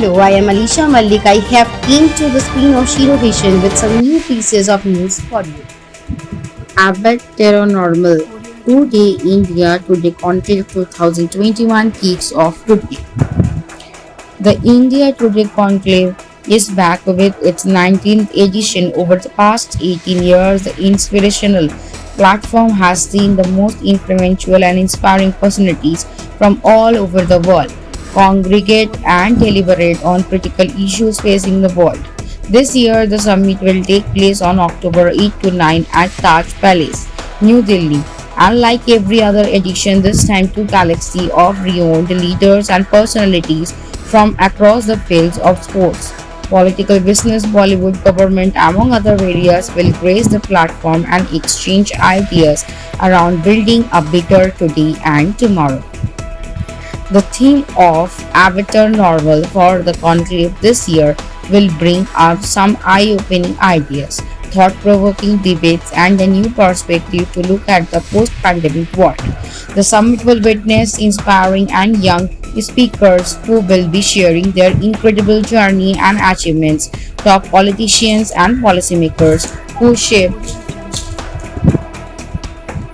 Hello, I am Alisha Malik. I have came to the screen of Shiro Vision with some new pieces of news for you. Abbott Normal. Today, India Today Conclave 2021 kicks off today. The India Today Conclave is back with its 19th edition. Over the past 18 years, the inspirational platform has seen the most influential and inspiring personalities from all over the world congregate and deliberate on critical issues facing the world. This year, the summit will take place on October 8 to 9 at Taj Palace, New Delhi. Unlike every other edition, this time two galaxy of renowned leaders and personalities from across the fields of sports, political, business, Bollywood, government, among other areas will grace the platform and exchange ideas around building a better today and tomorrow. The theme of Avatar Normal for the conclave this year will bring up some eye-opening ideas, thought-provoking debates, and a new perspective to look at the post-pandemic world. The summit will witness inspiring and young speakers who will be sharing their incredible journey and achievements, top politicians and policymakers who shaped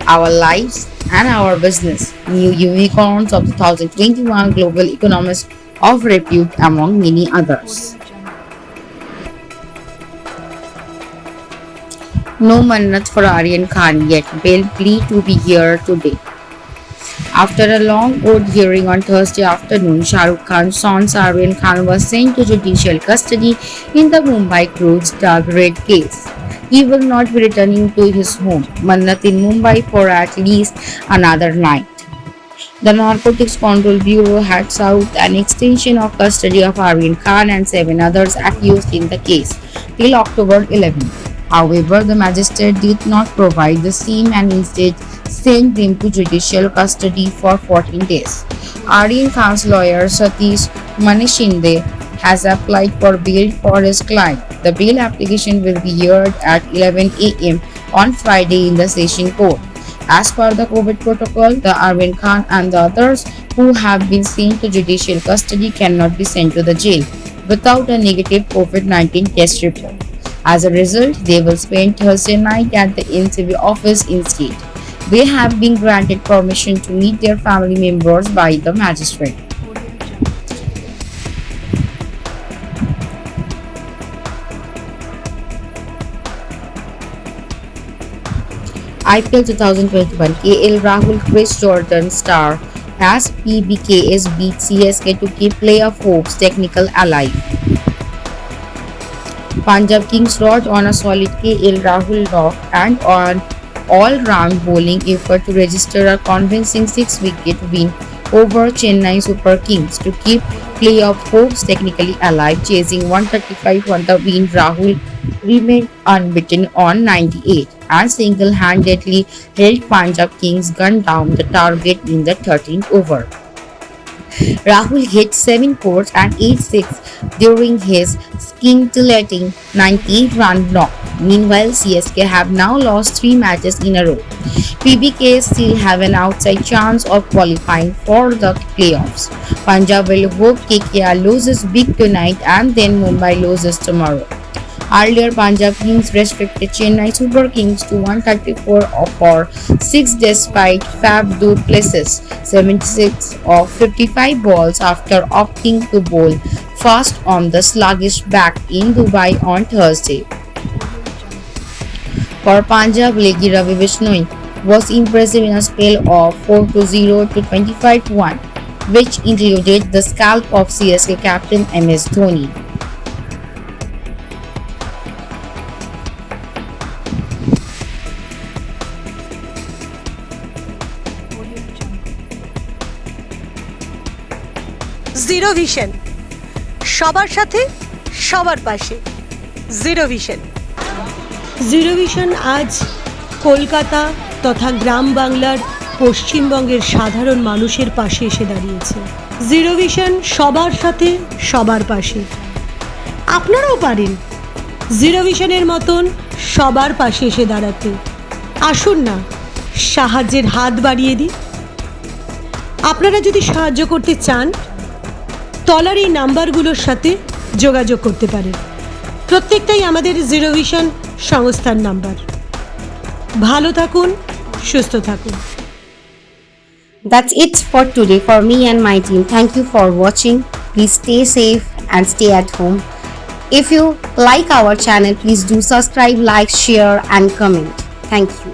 our lives and our business, new unicorns of 2021 global economists of repute among many others. No Mannat for Aryan Khan yet, bail plea to be here today. After a long court hearing on Thursday afternoon, Shah Rukh Khan's son Aryan Khan was sent to judicial custody in the Mumbai crude drug raid case. He will not be returning to his home, Mannat in Mumbai, for at least another night. The Narcotics Control Bureau had sought an extension of custody of Aryan Khan and 7 others accused in the case till October 11. However, the magistrate did not provide the same and instead sent them to judicial custody for 14 days. Aryan Khan's lawyer Satish Manishinde has applied for bail for his client. The bail application will be heard at 11 a.m. on Friday in the session court. As per the COVID protocol, the Aryan Khan and the others who have been sent to judicial custody cannot be sent to the jail without a negative COVID-19 test report. As a result, they will spend Thursday night at the NCB office instead. They have been granted permission to meet their family members by the magistrate. IPL 2021 KL Rahul Chris Jordan star as PBKS beat CSK to keep playoff hopes technical alive. Punjab Kings rode on a solid KL Rahul knock and on all-round bowling effort to register a convincing 6-wicket win over Chennai Super Kings to keep playoff hopes technically alive. Chasing 135 on the win, Rahul remained unbeaten on 98 and single-handedly held Punjab Kings gun down the target in the 13th over. Rahul hit 7 4s and 8 6 during his scintillating 98-run knock. Meanwhile, CSK have now lost 3 matches in a row. PBK still have an outside chance of qualifying for the playoffs. Punjab will hope KKR loses big tonight and then Mumbai loses tomorrow. Earlier, Punjab Kings restricted Chennai Super Kings to 134 for 6 despite Faf du Plessis' 76 of 55 balls after opting to bowl fast on the sluggish back in Dubai on Thursday. For Punjab, Leggy Ravi Bishnoi was impressive in a spell of 4-0 to 25-1, which included the scalp of CSK captain MS Dhoni. Zero vision সবার সাথে সবার পাশে zero vision আজ কলকাতা তথা গ্রাম বাংলার পশ্চিমবঙ্গের সাধারণ মানুষের পাশে এসে দাঁড়িয়েছে। জিরো ভিশন সবার সাথে সবার পাশে। আপনারাও পারেন জিরো ভিশনের মতন সবার পাশে এসে দাঁড়াতে। আসুন না সাহায্যের হাত বাড়িয়ে দিই। আপনারা যদি সাহায্য করতে চান তলার এই নাম্বারগুলোর সাথে যোগাযোগ করতে পারেন। প্রত্যেকটাই আমাদের জিরো ভিশন সংস্থার নাম্বার। ভালো থাকুন, সুস্থ থাকুন। That's it for today for me and my team. Thank you for watching. Please stay safe and stay at home. If you like our channel, please do subscribe, like, share and comment. Thank you.